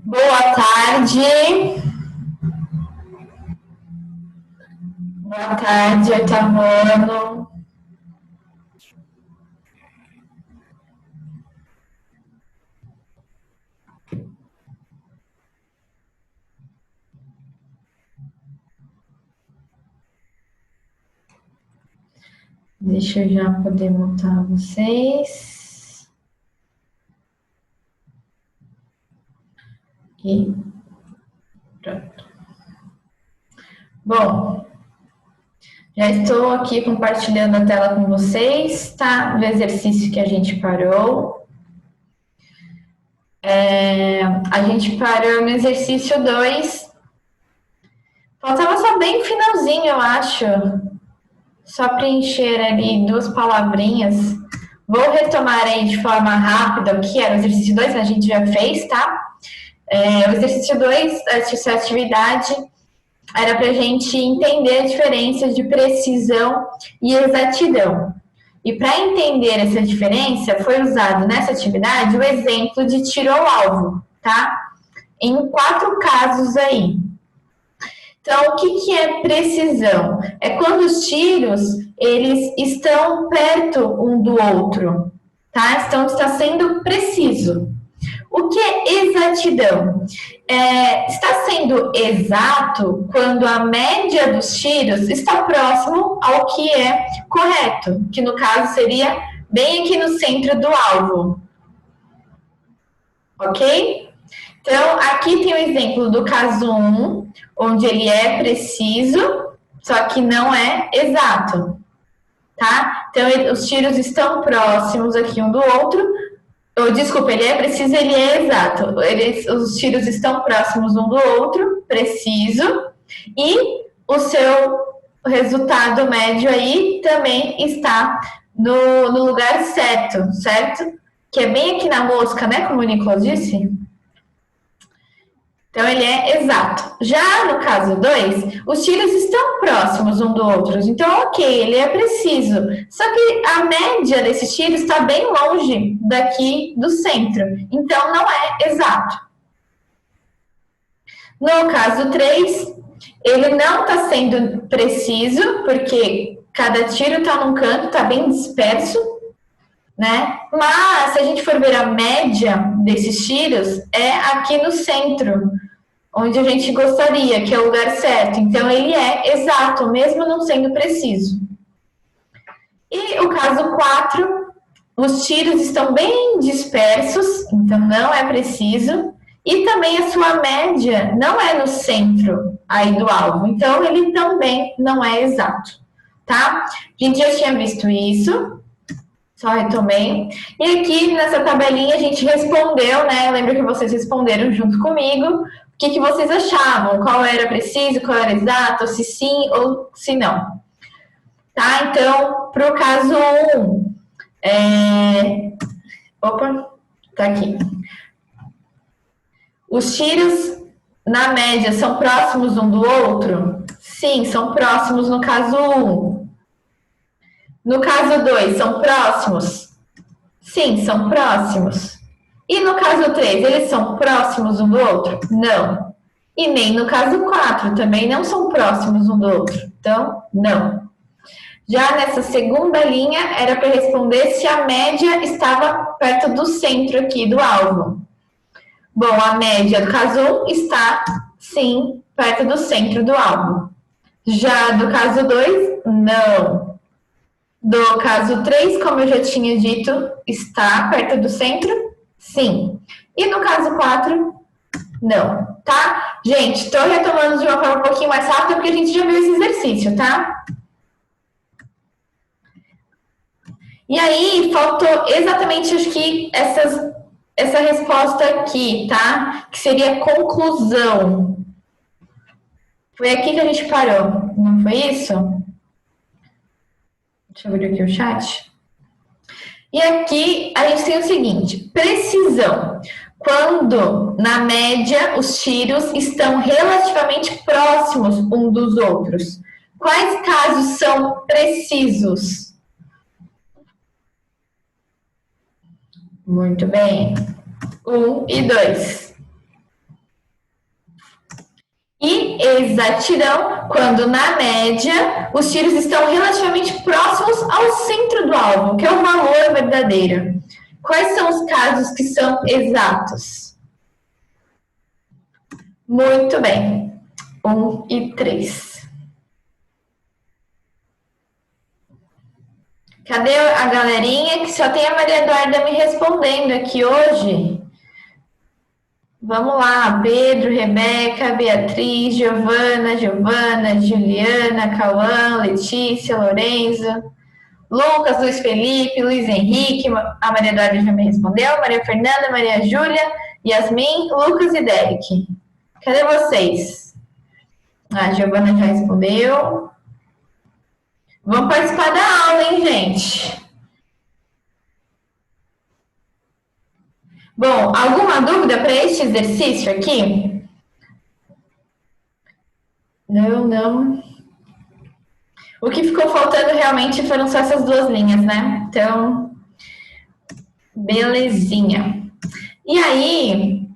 Boa tarde. Boa tarde, oitavano. Deixa eu já poder montar vocês. E pronto. Bom, já estou aqui compartilhando a tela com vocês, tá? Do exercício que a gente parou. A gente parou no exercício 2. Faltava só bem finalzinho, eu acho. Só preencher ali 2 palavrinhas. Vou retomar aí de forma rápida o que era o exercício 2, a gente já fez, tá? O exercício 2, essa atividade, era para a gente entender a diferença de precisão e exatidão. E para entender essa diferença, foi usado nessa atividade o exemplo de tiro ao alvo, tá? Em 4 casos aí. Então, o que é precisão? É quando os tiros, eles estão perto um do outro, tá? Está sendo preciso. O que é exatidão? Está sendo exato quando a média dos tiros está próximo ao que é correto, que no caso seria bem aqui no centro do alvo. Ok? Então, aqui tem o exemplo do caso 1, onde ele é preciso, só que não é exato, tá? Então, os tiros estão próximos aqui um do outro. Desculpa, ele é preciso, ele é exato. Os tiros estão próximos um do outro, preciso, e o seu resultado médio aí também está no lugar certo, certo? Que é bem aqui na mosca, né? Como o Nicolas disse. Então, ele é exato. Já no caso 2, os tiros estão próximos um do outro. Então, ok, ele é preciso. Só que a média desses tiros está bem longe daqui do centro. Então, não é exato. No caso 3, ele não está sendo preciso, porque cada tiro está num canto, está bem disperso, né? Mas, se a gente for ver a média desses tiros, é aqui no centro, onde a gente gostaria, que é o lugar certo. Então, ele é exato, mesmo não sendo preciso. E o caso 4, os tiros estão bem dispersos, então não é preciso. E também a sua média não é no centro aí do alvo, então ele também não é exato, tá? A gente já tinha visto isso, só retomei. E aqui nessa tabelinha a gente respondeu, né? Lembra que vocês responderam junto comigo o que vocês achavam, qual era preciso, qual era exato, se sim ou se não. Tá? Então, para o caso 1, opa, tá aqui. Os tiros, na média, são próximos um do outro? Sim, são próximos no caso 1. No caso 2, são próximos? Sim, são próximos. E no caso 3, eles são próximos um do outro? Não. E nem no caso 4, também não são próximos um do outro. Então, não. Já nessa segunda linha, era para responder se a média estava perto do centro aqui do alvo. Bom, a média do caso 1 está, sim, perto do centro do alvo. Já do caso 2, não. Do caso 3, como eu já tinha dito, está perto do centro? Sim. E no caso 4, não, tá? Gente, estou retomando de uma forma um pouquinho mais rápida, porque a gente já viu esse exercício, tá? E aí, faltou exatamente, acho que, essa resposta aqui, tá? Que seria conclusão. Foi aqui que a gente parou, não foi isso? Deixa eu abrir aqui o chat. E aqui a gente tem o seguinte, precisão. Quando, na média, os tiros estão relativamente próximos um dos outros. Quais casos são precisos? Muito bem. 1 e 2. exatidão, quando na média os tiros estão relativamente próximos ao centro do alvo, que é o valor verdadeiro. Quais são os casos que são exatos? Muito bem. 1 e 3. Cadê a galerinha que só tem a Maria Eduarda me respondendo aqui hoje? Vamos lá, Pedro, Rebeca, Beatriz, Giovana, Juliana, Cauã, Letícia, Lorenzo, Lucas, Luiz Felipe, Luiz Henrique, a Maria Eduarda já me respondeu, Maria Fernanda, Maria Júlia, Yasmin, Lucas e Derek. Cadê vocês? A Giovana já respondeu. Vamos participar da aula, hein, gente? Bom, alguma dúvida para este exercício aqui? Não. O que ficou faltando realmente foram só essas duas linhas, né? Então, belezinha. E aí,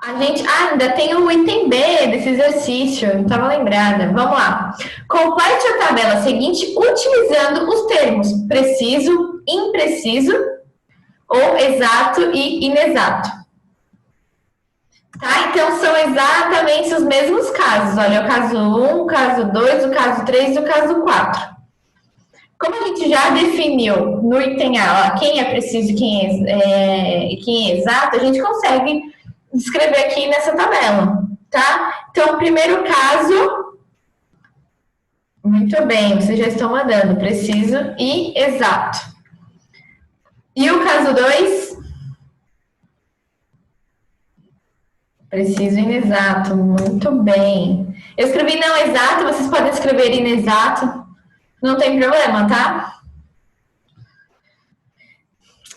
a gente ainda tem o item B desse exercício, não estava lembrada. Vamos lá. Complete a tabela seguinte utilizando os termos preciso, impreciso, ou exato e inexato. Tá? Então, são exatamente os mesmos casos. Olha, o caso 1, o caso 2, o caso 3 e o caso 4. Como a gente já definiu no item A quem é preciso e quem é exato, a gente consegue descrever aqui nessa tabela, tá? Então, o primeiro caso, muito bem, vocês já estão mandando, preciso e exato. E o caso 2? Preciso e inexato, muito bem. Eu escrevi não exato, vocês podem escrever inexato, não tem problema, tá?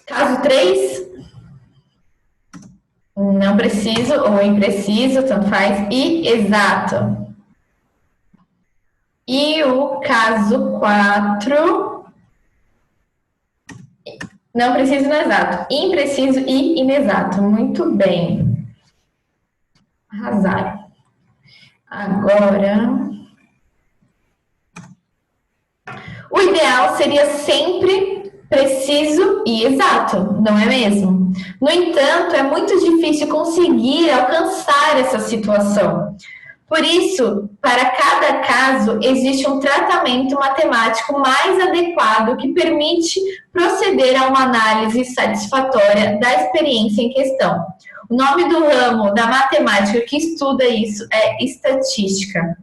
Caso 3? Não preciso ou impreciso, tanto faz, e exato. E o caso 4, não preciso e não exato, impreciso e inexato. Muito bem. Arrasaram. Agora, o ideal seria sempre preciso e exato, não é mesmo? No entanto, é muito difícil conseguir alcançar essa situação. Por isso, para cada caso, existe um tratamento matemático mais adequado que permite proceder a uma análise satisfatória da experiência em questão. O nome do ramo da matemática que estuda isso é estatística.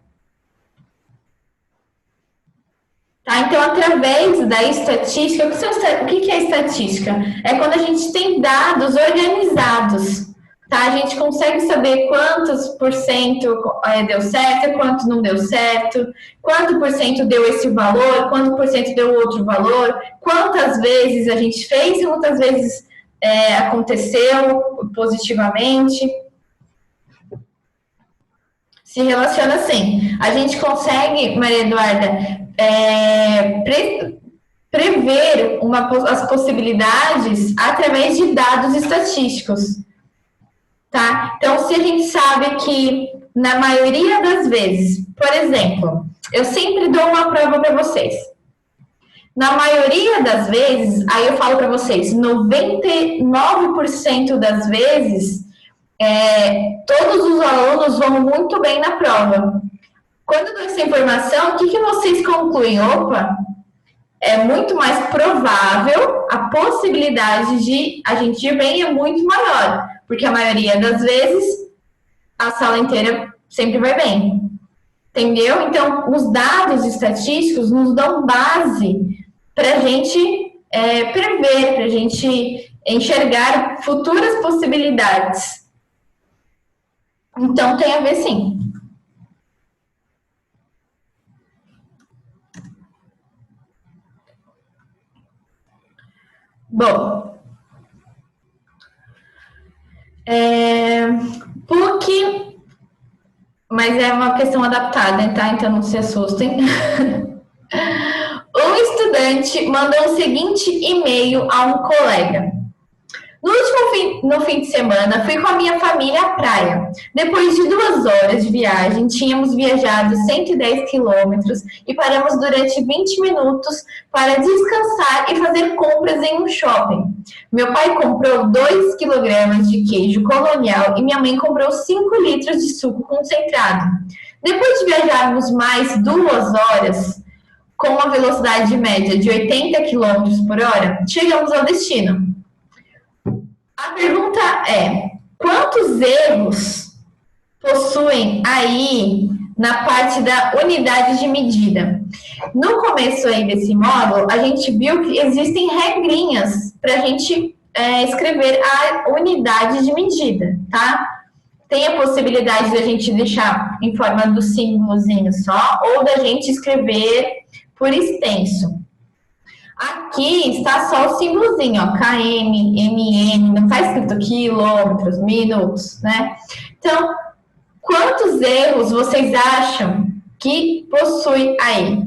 Tá? Então, através da estatística, o que é estatística? É quando a gente tem dados organizados. Tá? A gente consegue saber quantos por cento deu certo, quanto não deu certo, quanto por cento deu esse valor, quanto por cento deu outro valor, quantas vezes a gente fez e quantas vezes aconteceu positivamente. Se relaciona assim. A gente consegue, Maria Eduarda, prever as possibilidades através de dados estatísticos. Tá? Então, se a gente sabe que, na maioria das vezes, por exemplo, eu sempre dou uma prova para vocês. Na maioria das vezes, aí eu falo para vocês, 99% das vezes, todos os alunos vão muito bem na prova. Quando eu dou essa informação, o que vocês concluem? Opa, é muito mais provável, a possibilidade de a gente ir bem é muito maior, porque a maioria das vezes a sala inteira sempre vai bem. Entendeu? Então, os dados estatísticos nos dão base para a gente prever, para a gente enxergar futuras possibilidades. Então, tem a ver sim. Bom, PUC, mas é uma questão adaptada, tá? Então não se assustem. Um estudante mandou o seguinte e-mail a um colega: No fim de semana, fui com a minha família à praia. Depois de 2 horas de viagem, tínhamos viajado 110 quilômetros e paramos durante 20 minutos para descansar e fazer compras em um shopping. Meu pai comprou 2 quilogramas de queijo colonial e minha mãe comprou 5 litros de suco concentrado. Depois de viajarmos mais 2 horas, com uma velocidade média de 80 quilômetros por hora, chegamos ao destino. A pergunta é: quantos erros possuem aí na parte da unidade de medida? No começo aí desse módulo, a gente viu que existem regrinhas para a gente escrever a unidade de medida, tá? Tem a possibilidade da gente deixar em forma do símbolozinho só, ou da gente escrever por extenso. Aqui está só o símbolozinho, ó, km, mn, não está escrito quilômetros, minutos, né? Então, quantos erros vocês acham que possui aí?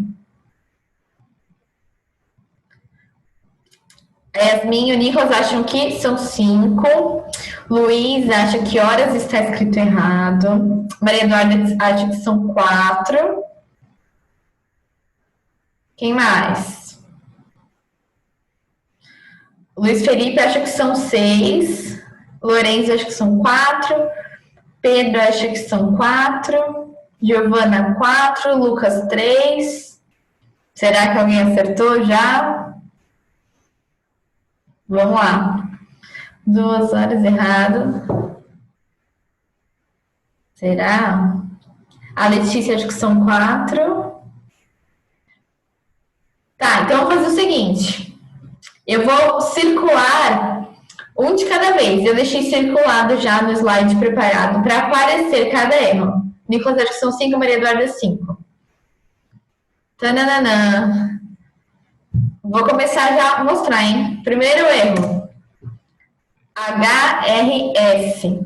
Yasmin e o Nicolas acham que são 5. Luiz acha que horas está escrito errado. Maria Eduarda acha que são 4. Quem mais? Luiz Felipe acha que são 6. Lourenço acha que são 4. Pedro acha que são 4. Giovana 4. Lucas 3. Será que alguém acertou já? Vamos lá. 2 horas errado. Será? A Letícia acha que são 4. Tá, então vamos fazer o seguinte. Eu vou circular um de cada vez. Eu deixei circulado já no slide preparado para aparecer cada erro. Nicolas acha que são 5, Maria Eduarda 5. Tananana. Vou começar já a mostrar, hein? Primeiro erro. HRS.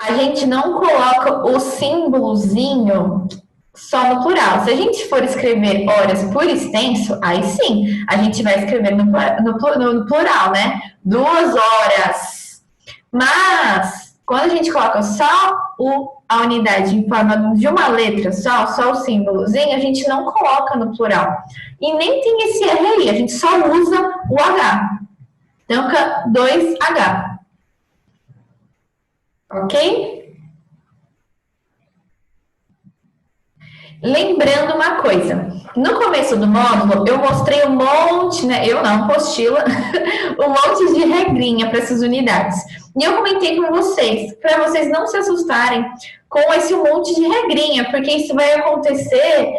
A gente não coloca o símbolozinho só no plural. Se a gente for escrever horas por extenso, aí sim, a gente vai escrever no plural, né? 2 horas. Mas, quando a gente coloca só a unidade em forma de uma letra só o símbolozinho, a gente não coloca no plural. E nem tem esse R aí, a gente só usa o H. Então, fica 2H. Ok? Lembrando uma coisa, no começo do módulo eu mostrei um monte, né? Eu não, apostila, um monte de regrinha para essas unidades. E eu comentei com vocês, para vocês não se assustarem com esse monte de regrinha, porque isso vai acontecer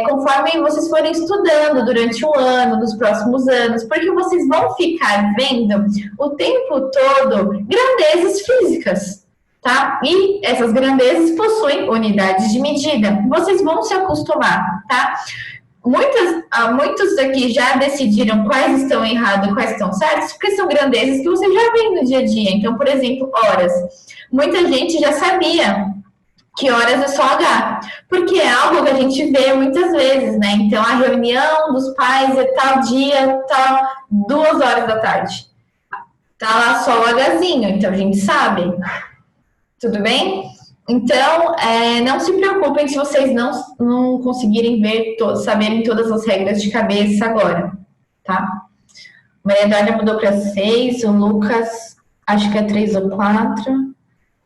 conforme vocês forem estudando durante o ano, nos próximos anos, porque vocês vão ficar vendo o tempo todo grandezas físicas. Tá? E essas grandezas possuem unidades de medida. Vocês vão se acostumar, tá? Muitos aqui já decidiram quais estão errados e quais estão certos, porque são grandezas que vocês já veem no dia a dia. Então, por exemplo, horas. Muita gente já sabia que horas é só H, porque é algo que a gente vê muitas vezes, né? Então, a reunião dos pais é tal dia, tal 2 horas da tarde. Tá lá só o Hzinho, então a gente sabe. Tudo bem? Então, não se preocupem se vocês não conseguirem saberem todas as regras de cabeça agora, tá? Maria Eduarda mudou para 6, o Lucas acho que é 3 ou 4,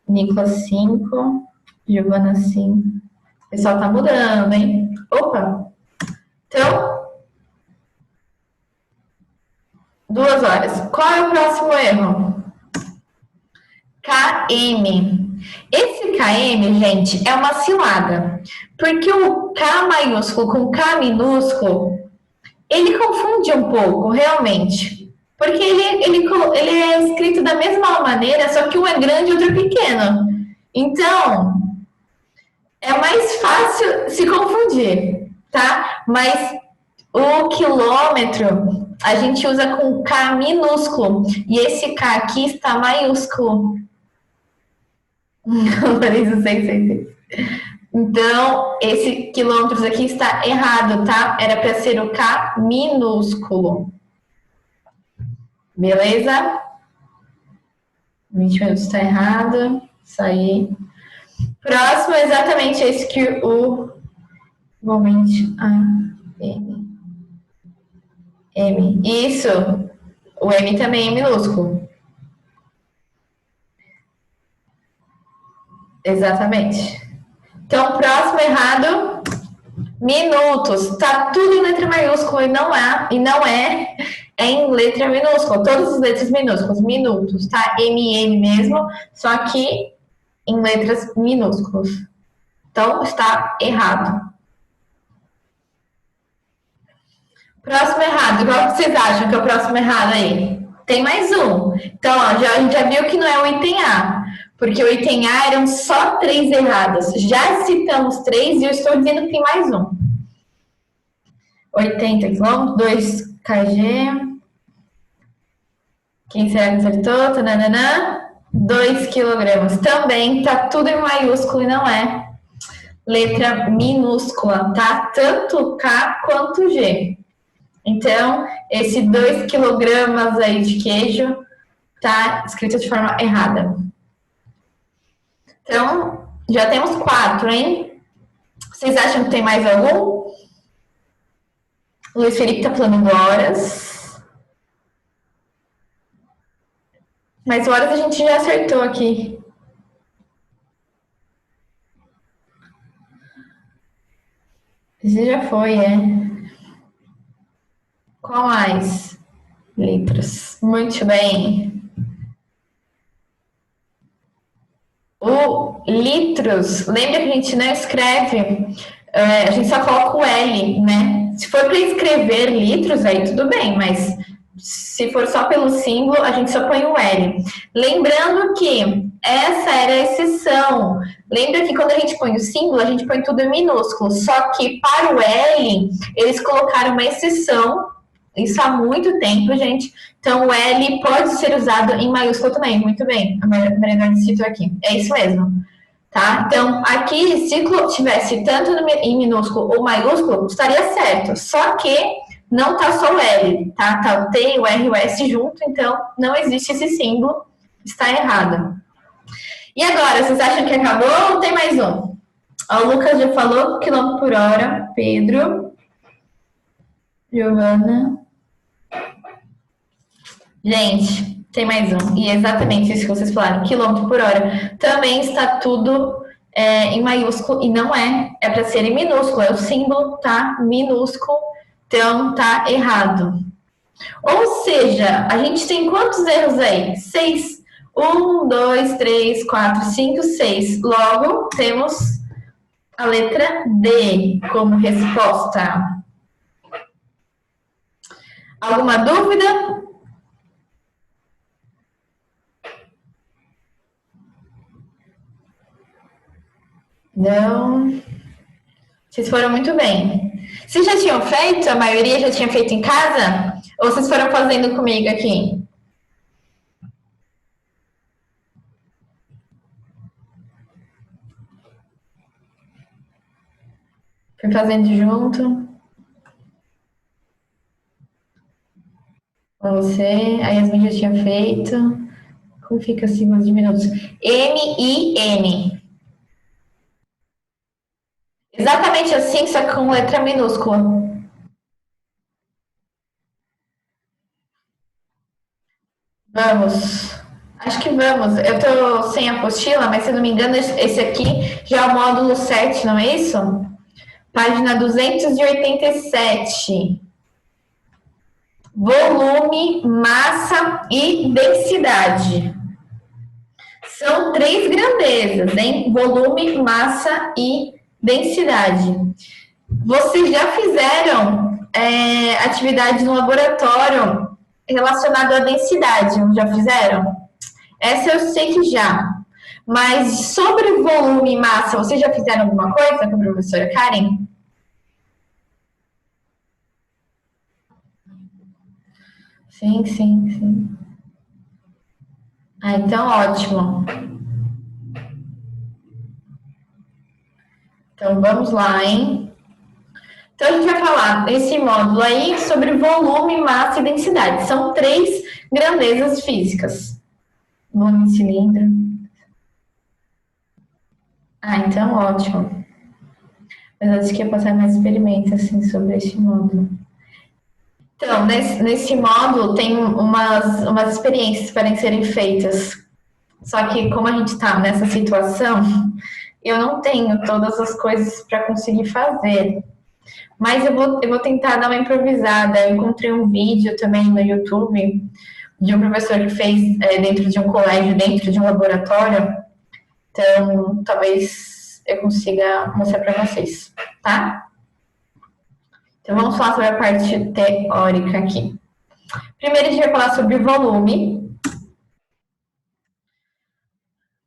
Nicolas 5, Giovana 5. O pessoal tá mudando, hein? Opa! Então, 2 horas. Qual é o próximo erro? KM. Esse KM, gente, é uma cilada, porque o K maiúsculo com K minúsculo, ele confunde um pouco, realmente, porque ele é escrito da mesma maneira, só que um é grande e outro é pequeno. Então, é mais fácil se confundir, tá? Mas o quilômetro, a gente usa com K minúsculo, e esse K aqui está maiúsculo. sei. Então, esse quilômetros aqui está errado, tá? Era para ser o K minúsculo. Beleza? 20 minutos tá errado. Isso aí. Próximo é exatamente esse que o igualmente a M. M. Isso. O M também é minúsculo. Exatamente. Então, próximo errado, minutos. Tá tudo em letra maiúscula e não é em letra minúscula. Todas as letras minúsculas, minutos, tá? M mesmo, só que em letras minúsculas. Então, está errado. Próximo errado. Qual que vocês acham que é o próximo errado aí? Tem mais um. Então, ó, a gente já viu que não é o item A. Porque o item A eram só 3 erradas. Já citamos 3 e eu estou dizendo que tem mais um. 80 km, 2 kg. Quem será que acertou? Tananana. 2 kg. Também tá tudo em maiúsculo e não é letra minúscula, tá? Tanto K quanto G. Então, esse 2 kg aí de queijo tá escrito de forma errada. Então, já temos 4, hein? Vocês acham que tem mais algum? O Luiz Felipe tá falando horas. Mas horas a gente já acertou aqui. Esse já foi, é. Qual mais? Litros. Muito bem. O litros, lembra que a gente não escreve, a gente só coloca o L, né? Se for para escrever litros, aí tudo bem, mas se for só pelo símbolo, a gente só põe o L. Lembrando que essa era a exceção. Lembra que quando a gente põe o símbolo, a gente põe tudo em minúsculo. Só que para o L, eles colocaram uma exceção. Isso há muito tempo, gente. Então, o L pode ser usado em maiúsculo também. Muito bem. A Mariana citou aqui. É isso mesmo. Tá? Então, aqui, se tivesse tanto em minúsculo ou maiúsculo, estaria certo. Só que não tá só o L, tá? Tá o T, o R e o S junto, então não existe esse símbolo. Está errado. E agora, vocês acham que acabou ou tem mais um? Ó, o Lucas já falou, quilômetro por hora. Pedro. Giovana. Gente, tem mais um. E é exatamente isso que vocês falaram, quilômetro por hora. Também está tudo em maiúsculo e não é. É para ser em minúsculo. É o símbolo, tá? Minúsculo. Então, tá errado. Ou seja, a gente tem quantos erros aí? 6. 1, 2, 3, 4, 5, 6. Logo, temos a letra D como resposta. Alguma dúvida? Não. Vocês foram muito bem. Vocês já tinham feito? A maioria já tinha feito em casa? Ou vocês foram fazendo comigo aqui? Fui fazendo junto com você. A Yasmin já tinha feito. Como fica assim, mais de minutos? M-I-N. Exatamente assim, só com letra minúscula. Vamos. Acho que vamos. Eu tô sem apostila, mas se eu não me engano, esse aqui já é o módulo 7, não é isso? Página 287. Volume, massa e densidade. São 3 grandezas, hein? Volume, massa e densidade. Vocês já fizeram atividade no laboratório relacionada à densidade, não já fizeram? Essa eu sei que já. Mas sobre volume e massa, vocês já fizeram alguma coisa com a professora Karen? Sim, sim, sim. Ah, então ótimo. Então vamos lá, hein? Então a gente vai falar nesse módulo aí sobre volume, massa e densidade. São 3 grandezas físicas. volume cilindro. Ah, então ótimo. Mas acho que ia passar mais experimentos assim, sobre este módulo. Então, nesse módulo tem umas experiências para serem feitas. Só que como a gente está nessa situação, eu não tenho todas as coisas para conseguir fazer. Mas eu vou tentar dar uma improvisada. Eu encontrei um vídeo também no YouTube de um professor que fez dentro de um colégio, dentro de um laboratório. Então, talvez eu consiga mostrar para vocês, tá? Então, vamos falar sobre a parte teórica aqui. Primeiro, a gente vai falar sobre volume.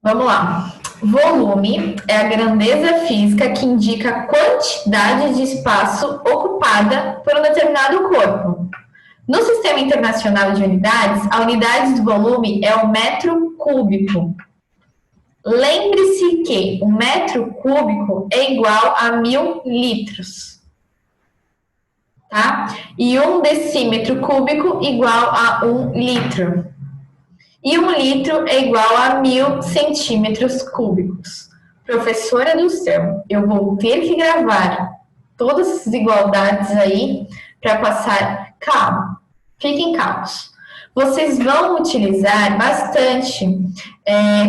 Vamos lá. Volume é a grandeza física que indica a quantidade de espaço ocupada por um determinado corpo. No Sistema Internacional de Unidades, a unidade do volume é o metro cúbico. Lembre-se que um metro cúbico é igual a 1000 litros. Tá? E um decímetro cúbico igual a 1 litro. E 1 litro é igual a 1000 centímetros cúbicos. Professora do céu, eu vou ter que gravar todas essas igualdades aí para passar. Calma, fiquem calmos. Vocês vão utilizar bastante,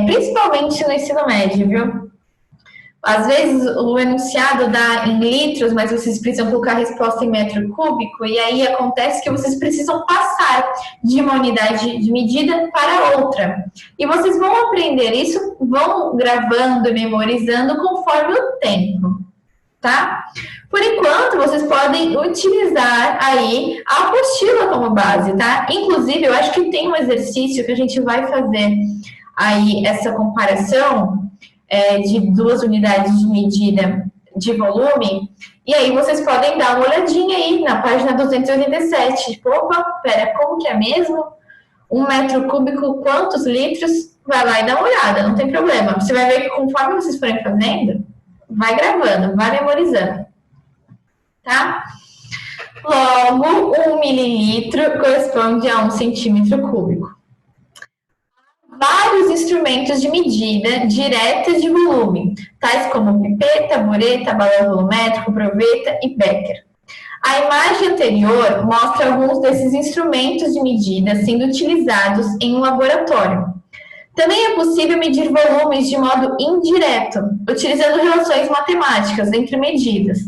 principalmente no ensino médio, viu? Às vezes o enunciado dá em litros, mas vocês precisam colocar a resposta em metro cúbico, e aí acontece que vocês precisam passar de uma unidade de medida para outra. E vocês vão aprender isso, vão gravando e memorizando conforme o tempo, tá? Por enquanto, vocês podem utilizar aí a apostila como base, tá? Inclusive, eu acho que tem um exercício que a gente vai fazer aí essa comparação de duas unidades de medida de volume, e aí vocês podem dar uma olhadinha aí na página 287. Tipo, opa, pera, como que é mesmo? 1 metro cúbico, quantos litros? Vai lá e dá uma olhada, não tem problema. Você vai ver que conforme vocês forem fazendo, vai gravando, vai memorizando. Tá? Logo, 1 mililitro corresponde a 1 centímetro cúbico. Vários instrumentos de medida direta de volume, tais como pipeta, bureta, balão volumétrico, proveta e Becker. A imagem anterior mostra alguns desses instrumentos de medida sendo utilizados em um laboratório. Também é possível medir volumes de modo indireto, utilizando relações matemáticas entre medidas.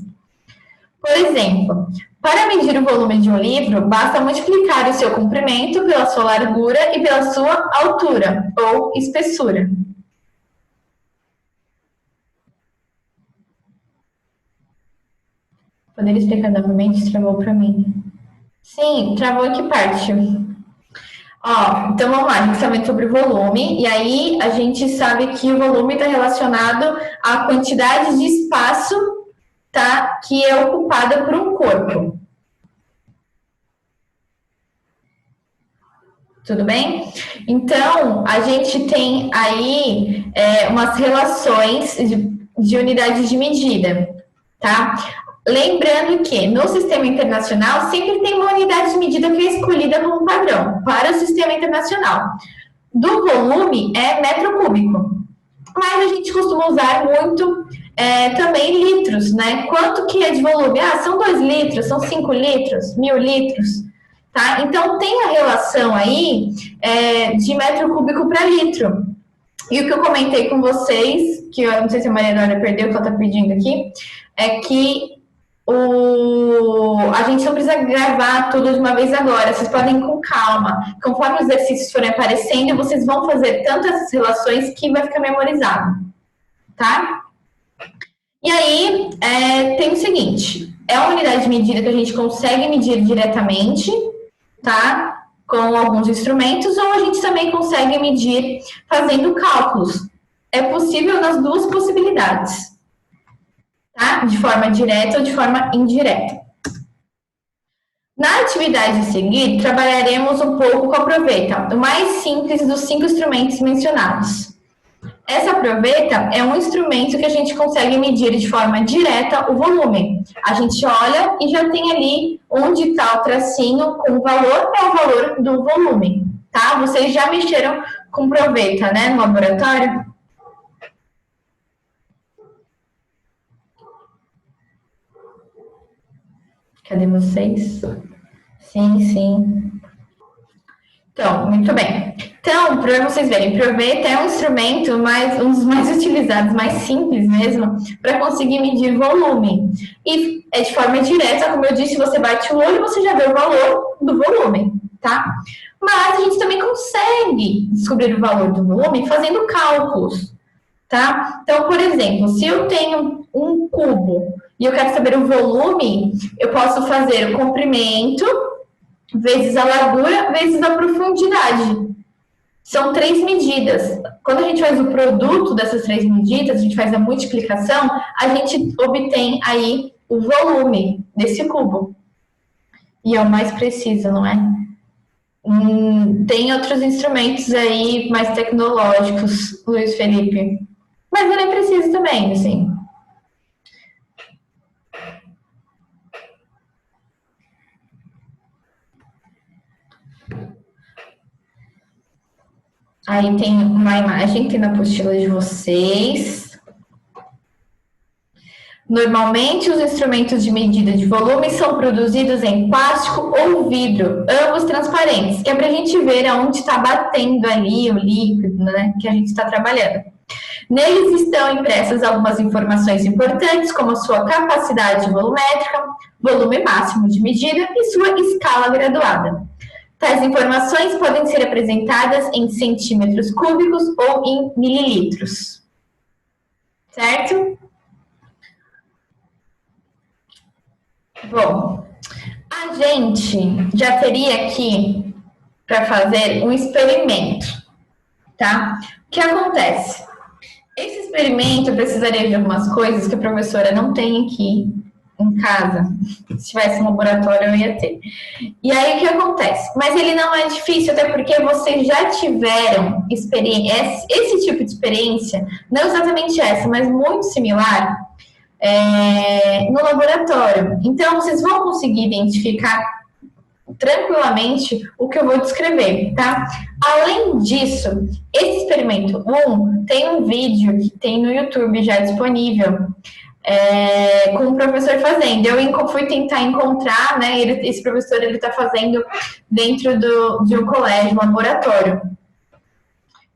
Por exemplo, para medir o volume de um livro, basta multiplicar o seu comprimento pela sua largura e pela sua altura, ou espessura. Poderia explicar novamente? Travou para mim. Sim, travou em que parte? Ó, então vamos lá, a gente está vendo sobre o volume, e aí a gente sabe que o volume está relacionado à quantidade de espaço, tá, que é ocupada por um corpo. Tudo bem? Então, a gente tem aí umas relações de unidades de medida, tá? Lembrando que no sistema internacional sempre tem uma unidade de medida que é escolhida como padrão para o sistema internacional. Do volume é metro cúbico, mas a gente costuma usar muito também litros, né? Quanto que é de volume? Ah, são 2 litros, são 5 litros, 1000 litros. Tá? Então, tem a relação aí de metro cúbico para litro. E o que eu comentei com vocês, que eu não sei se a Maria Dora perdeu, que ela está pedindo aqui, é que a gente não precisa gravar tudo de uma vez agora, vocês podem ir com calma. Conforme os exercícios forem aparecendo, vocês vão fazer tanto essas relações que vai ficar memorizado. Tá? E aí, tem o seguinte, é uma unidade de medida que a gente consegue medir diretamente, tá? Com alguns instrumentos, ou a gente também consegue medir fazendo cálculos. É possível nas duas possibilidades, tá? De forma direta ou de forma indireta. Na atividade a seguir, trabalharemos um pouco com a proveta, o mais simples dos 5 instrumentos mencionados. Essa proveta é um instrumento que a gente consegue medir de forma direta o volume. A gente olha e já tem ali onde está o tracinho com o valor, é o valor do volume, tá? Vocês já mexeram com proveta, né, no laboratório? Cadê vocês? Sim, sim. Então, muito bem. Então, para vocês verem, proveta é um instrumento um dos mais utilizados, mais simples mesmo, para conseguir medir volume. E é de forma direta, como eu disse, você bate o olho e você já vê o valor do volume, tá? Mas a gente também consegue descobrir o valor do volume fazendo cálculos, tá? Então, por exemplo, se eu tenho um cubo e eu quero saber o volume, eu posso fazer o comprimento vezes a largura vezes a profundidade. São 3 medidas. Quando a gente faz o produto dessas 3 medidas, a gente faz a multiplicação, a gente obtém aí o volume desse cubo. E é o mais preciso, não é? Tem outros instrumentos aí mais tecnológicos, Luiz Felipe. Mas ele é preciso também, assim. Aí tem uma imagem aqui na apostila de vocês. Normalmente, os instrumentos de medida de volume são produzidos em plástico ou vidro, ambos transparentes, que é para a gente ver aonde está batendo ali o líquido, né, que a gente está trabalhando. Neles estão impressas algumas informações importantes, como a sua capacidade volumétrica, volume máximo de medida e sua escala graduada. Tais informações podem ser apresentadas em centímetros cúbicos ou em mililitros. Certo? Bom, a gente já teria aqui para fazer um experimento, tá? O que acontece? Esse experimento eu precisaria de algumas coisas que a professora não tem aqui em casa. Se tivesse um laboratório, eu ia ter. E aí, o que acontece? Mas ele não é difícil, até porque vocês já tiveram experiência, esse tipo de experiência, não exatamente essa, mas muito similar, no laboratório. Então, vocês vão conseguir identificar tranquilamente o que eu vou descrever, tá? Além disso, esse experimento 1 tem um vídeo que tem no YouTube já disponível, com o professor fazendo. Eu fui tentar encontrar, né? Esse professor ele está fazendo dentro de um colégio, um laboratório.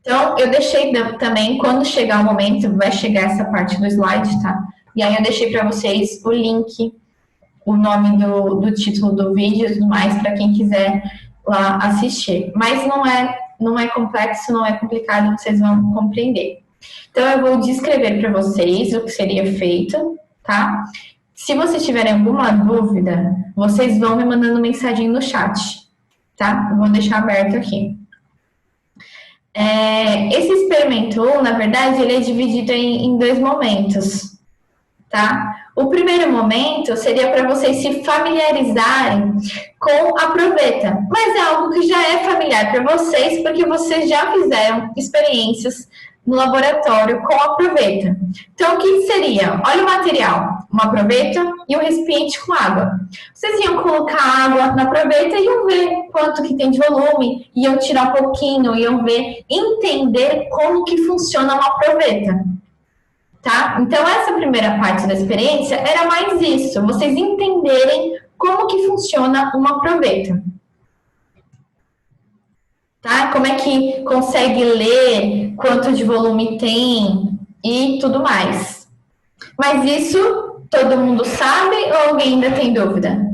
Então, eu deixei também, quando chegar o momento, vai chegar essa parte do slide, tá? E aí eu deixei para vocês o link, o nome do título do vídeo e tudo mais, para quem quiser lá assistir. Mas não é complexo, não é complicado, vocês vão compreender. Então, eu vou descrever para vocês o que seria feito, tá? Se vocês tiverem alguma dúvida, vocês vão me mandando mensagem no chat, tá? Eu vou deixar aberto aqui. Esse experimento 1, na verdade, ele é dividido em 2 momentos, tá? O primeiro momento seria para vocês se familiarizarem com a proveta, mas é algo que já é familiar para vocês, porque vocês já fizeram experiências no laboratório com a proveta. Então, o que seria? Olha o material, uma proveta e um recipiente com água. Vocês iam colocar água na proveta e iam ver quanto que tem de volume, iam tirar um pouquinho, iam ver, entender como que funciona uma proveta. Tá? Então, essa primeira parte da experiência era mais isso, vocês entenderem como que funciona uma proveta. Tá? Como é que consegue ler quanto de volume tem e tudo mais. Mas isso todo mundo sabe ou alguém ainda tem dúvida?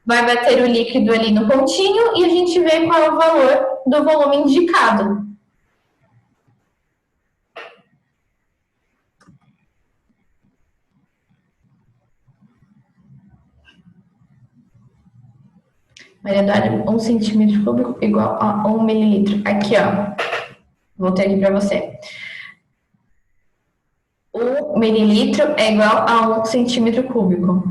Vai bater o líquido ali no pontinho e a gente vê qual é o valor do volume indicado. Maria Eduarda, 1 centímetro cúbico igual a 1 mililitro. Aqui, ó. Voltei aqui para você. 1 mililitro é igual a 1 centímetro cúbico.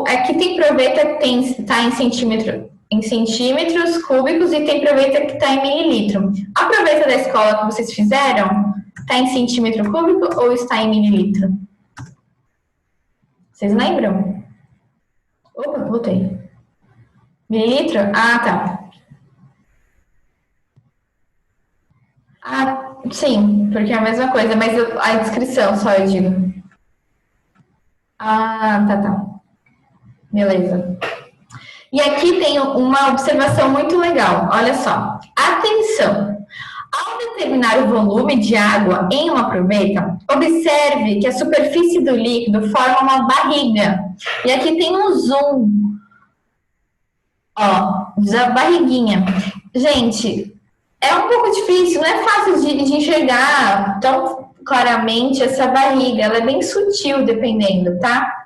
Aqui tem proveta que está em centímetros cúbicos e tem proveta que está em mililitro. A proveta da escola que vocês fizeram está em centímetro cúbico ou está em mililitro? Vocês lembram? Opa, voltei. Mililitro? Ah, tá. Ah, sim, porque é a mesma coisa, mas a descrição só eu digo. Ah, tá, tá. Beleza. E aqui tem uma observação muito legal. Olha só. Atenção! Ao determinar o volume de água em uma proveta, observe que a superfície do líquido forma uma barriga. E aqui tem um zoom, ó, da barriguinha. Gente, é um pouco difícil, não é fácil de enxergar tão claramente essa barriga. Ela é bem sutil, dependendo, tá?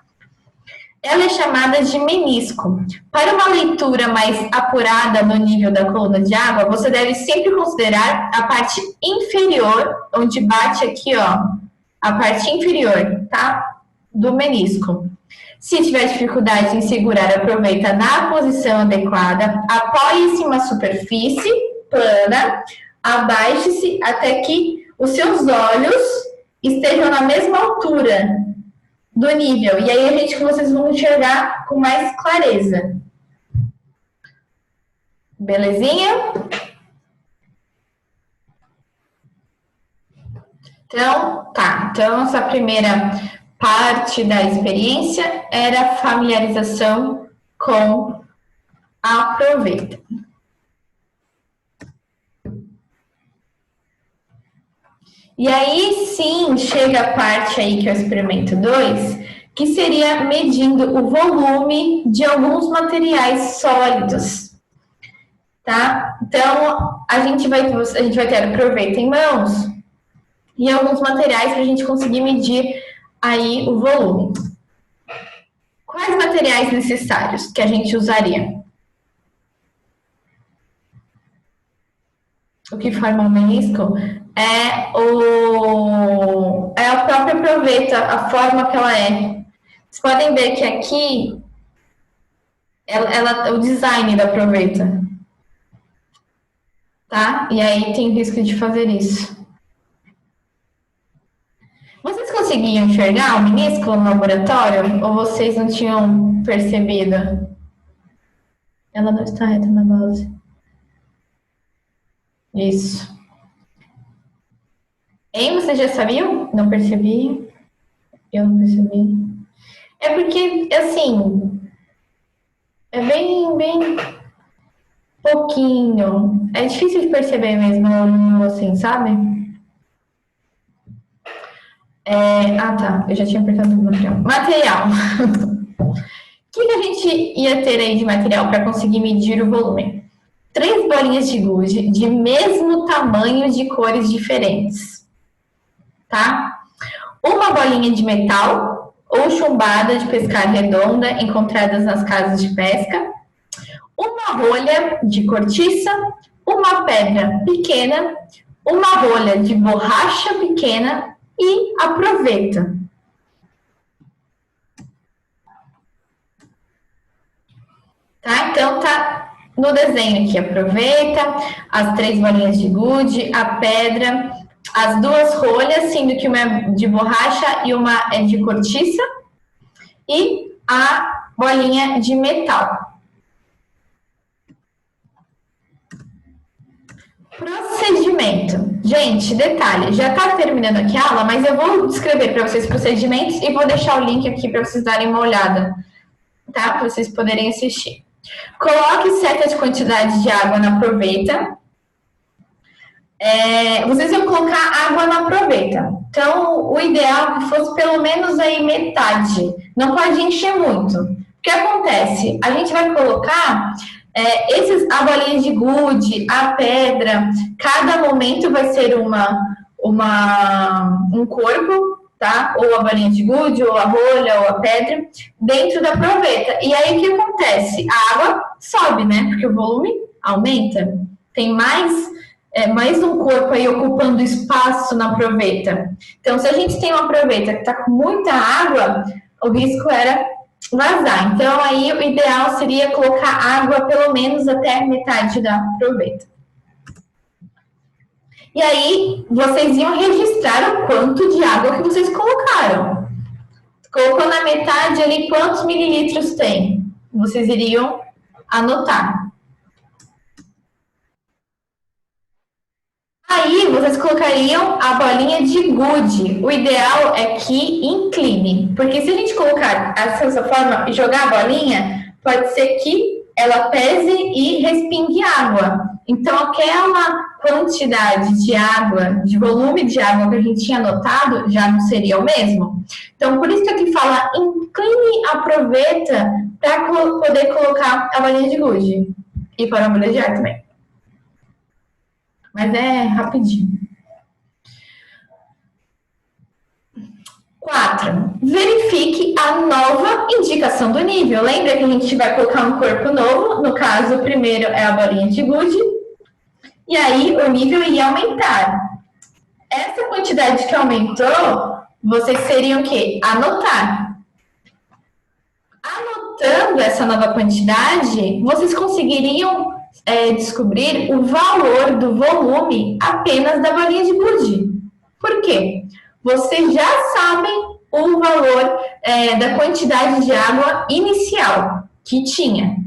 Ela é chamada de menisco. Para uma leitura mais apurada no nível da coluna de água, você deve sempre considerar a parte inferior, onde bate aqui, ó, a parte inferior, tá? Do menisco. Se tiver dificuldade em segurar, aproveita na posição adequada, apoie-se em uma superfície plana, abaixe-se até que os seus olhos estejam na mesma altura do nível. E aí vocês vão enxergar com mais clareza. Belezinha? Então, tá. Então, essa primeira parte da experiência era a familiarização com a proveta. E aí sim chega a parte aí que é o experimento 2, que seria medindo o volume de alguns materiais sólidos, tá? Então, a gente vai ter a proveta em mãos e alguns materiais para a gente conseguir medir aí o volume. Quais materiais necessários que a gente usaria? O que forma o menisco é a própria proveta, a forma que ela é. Vocês podem ver que aqui o design da proveta, tá? E aí tem risco de fazer isso. Vocês conseguiam enxergar o menisco no laboratório ou vocês não tinham percebido? Ela não está reta na base. Isso. Hein, vocês já sabiam? Não percebi. Eu não percebi. É porque, assim, é bem pouquinho. É difícil de perceber mesmo, assim, sabe? Tá. Eu já tinha apertado o material. Material. O que a gente ia ter aí de material para conseguir medir o volume? 3 bolinhas de gude de mesmo tamanho de cores diferentes, tá? Uma bolinha de metal ou chumbada de pescar redonda encontradas nas casas de pesca, uma rolha de cortiça, uma pedra pequena, uma rolha de borracha pequena e a proveta. Tá? Então tá no desenho aqui, aproveita as 3 bolinhas de gude, a pedra, as 2 rolhas, sendo que uma é de borracha e uma é de cortiça, e a bolinha de metal. Procedimento. Gente, detalhe, já tá terminando aqui a aula, mas eu vou descrever para vocês procedimentos e vou deixar o link aqui para vocês darem uma olhada, tá? Para vocês poderem assistir. Coloque certa quantidade de água na proveta. Vocês vão colocar água na proveta. Então, o ideal é que fosse pelo menos aí metade. Não pode encher muito. O que acontece? A gente vai colocar a bolinha de gude, a pedra. Cada momento vai ser um corpo, tá? Ou a bolinha de gude, ou a rolha, ou a pedra, dentro da proveta. E aí o que acontece? A água sobe, né? Porque o volume aumenta. Tem mais um corpo aí ocupando espaço na proveta. Então, se a gente tem uma proveta que está com muita água, o risco era vazar. Então, aí o ideal seria colocar água pelo menos até metade da proveta. E aí, vocês iam registrar o quanto de água que vocês colocaram. Colocou na metade ali quantos mililitros tem. Vocês iriam anotar. Aí vocês colocariam a bolinha de gude. O ideal é que incline, porque se a gente colocar dessa forma e jogar a bolinha, pode ser que ela pese e respingue água. Então, aquela quantidade de água, de volume de água que a gente tinha anotado, já não seria o mesmo. Então, por isso que aqui fala incline, aproveita para poder colocar a bolinha de gude. E para a bolha de ar também. Mas é rapidinho. 4. Verifique a nova indicação do nível. Lembra que a gente vai colocar um corpo novo? No caso, o primeiro é a bolinha de gude. E aí, o nível ia aumentar. Essa quantidade que aumentou, vocês teriam que anotar. Anotando essa nova quantidade, vocês conseguiriam descobrir o valor do volume apenas da bolinha de gude. Por quê? Vocês já sabem o valor da quantidade de água inicial que tinha.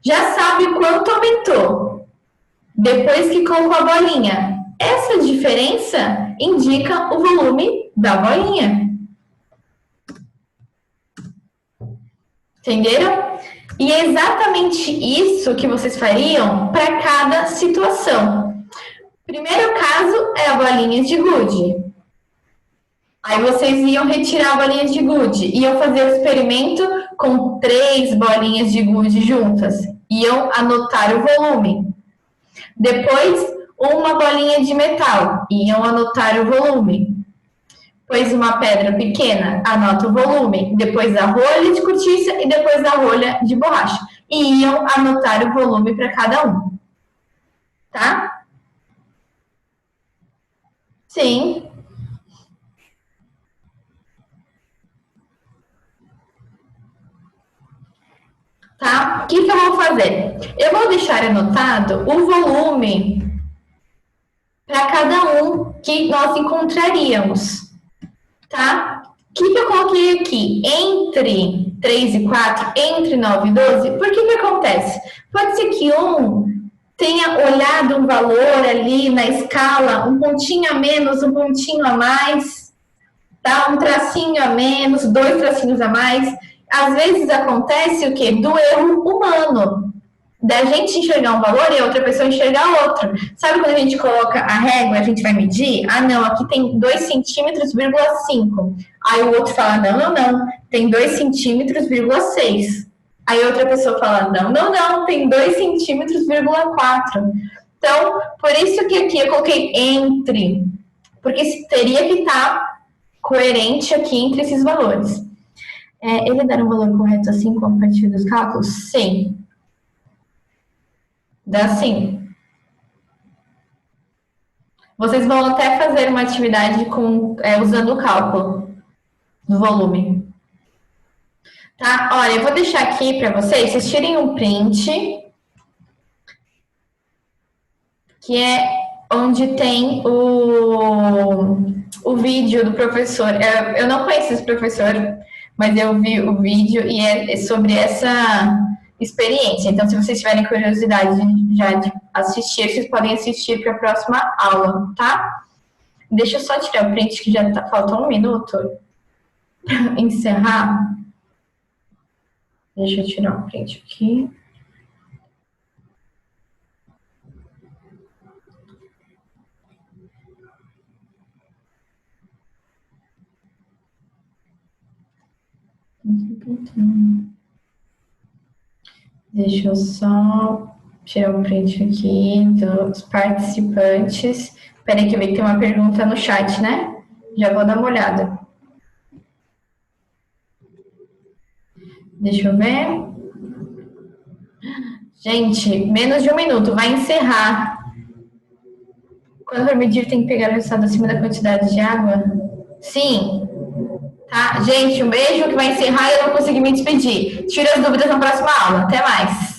Já sabe quanto aumentou depois que colocou a bolinha. Essa diferença indica o volume da bolinha. Entenderam? E é exatamente isso que vocês fariam para cada situação. Primeiro caso é a bolinha de gude. Aí vocês iam retirar a bolinha de gude, iam fazer o experimento com 3 bolinhas de gude juntas, iam anotar o volume. Depois, uma bolinha de metal, iam anotar o volume. Depois, uma pedra pequena, anota o volume. Depois, a rolha de cortiça e depois a rolha de borracha. E iam anotar o volume para cada um. Tá? Sim. Tá? O que eu vou fazer? Eu vou deixar anotado o volume para cada um que nós encontraríamos. Tá? O que eu coloquei aqui? Entre 3 e 4, entre 9 e 12, por que acontece? Pode ser que um tenha olhado um valor ali na escala, um pontinho a menos, um pontinho a mais, tá? Um tracinho a menos, 2 tracinhos a mais. Às vezes acontece o quê? Do erro humano. Da gente enxergar um valor e a outra pessoa enxergar outro. Sabe quando a gente coloca a régua, a gente vai medir? Ah, não, aqui tem 2 centímetros, 5. Aí o outro fala, não, tem 2 centímetros, 6. Aí outra pessoa fala, não, tem 2 centímetros, 4. Então, por isso que aqui eu coloquei entre. Porque teria que estar coerente aqui entre esses valores. Ele dar um valor correto assim como a partir dos cálculos? Sim. Dá sim. Vocês vão até fazer uma atividade usando o cálculo do volume. Tá? Olha, eu vou deixar aqui para vocês tirem um print, que é onde tem o vídeo do professor. Eu não conheço esse professor, mas eu vi o vídeo e é sobre essa experiência. Então, se vocês tiverem curiosidade já de assistir, vocês podem assistir para a próxima aula, tá? Deixa eu só tirar o print, que já falta 1 minuto para encerrar. Deixa eu tirar o print aqui. Deixa eu só tirar um print aqui dos participantes. Espera aí que eu vi que tem uma pergunta no chat, né? Já vou dar uma olhada. Deixa eu ver. Gente, menos de 1 minuto, vai encerrar. Quando for medir, tem que pegar o resultado acima da quantidade de água? Sim. Tá? Gente, um beijo que vai encerrar e eu vou conseguir me despedir. Tira as dúvidas na próxima aula. Até mais.